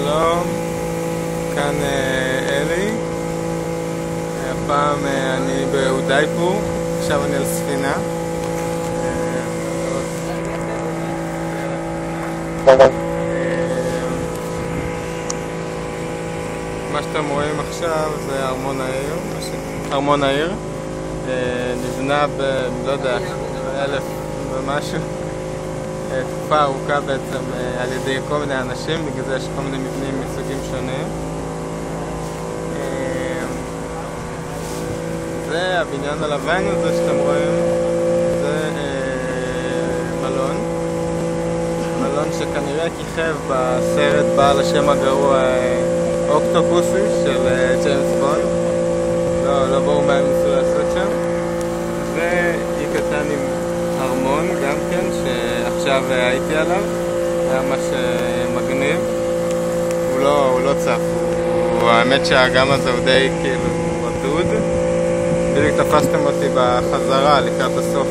שלום, כאן אלי. הפעם אני באודייפור, עכשיו אני על ספינה. מה שאתם רואים עכשיו זה ארמון העיר. נבנה לא יודע, 1000 ומשהו. תקופה ארוכה בעצם על ידי כל מיני אנשים, בגלל זה יש כל מיני מבנים מסוגים שונים. זה הבניין הלבן הזה שאתם רואים, זה מלון שכנראה כיכב בסרט בעל השם הגרוע אוקטופוסי של ג'יימס בונד. לא ברור מה הם ניסו לעשות שם. ואי קטן עם ארמון גם כן, שעכשיו הייתי עליו, היה ממש מגניב. הוא לא צף, האמת שהאגם הזה הוא די כאילו רדוד. בדיוק תפסתם אותי בחזרה לקראת הסוף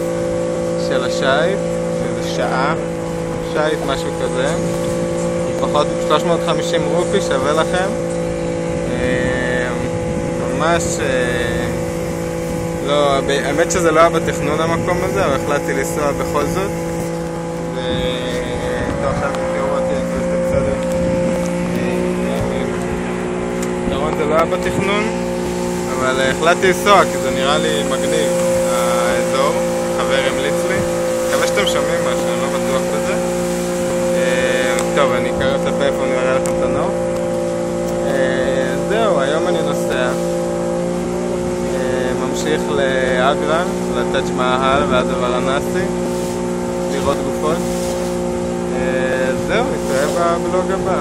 של השייט, שזה שעה, שייט משהו כזה, פחות 350 רופי, שווה לכם. ממש לא, האמת שזה לא היה בתכנון המקום הזה, אבל החלטתי לנסוע בכל זאת. עכשיו תראו אותי, אני חושב בסדר. ירון זה לא היה בתכנון, אבל החלטתי לנסוע כי זה נראה לי מגניב, האזור. חבר המליץ לי. מקווה שאתם שומעים משהו, אני לא בטוח בזה. טוב, אני אקרב את הפלאפון ואראה לכם את הנוף. זהו, היום אני נוסע. ממשיך לאגרה, לטאג' מאהל ואז לוורנסי, לראות גופות. זהו, נתראה בבלוג הבא.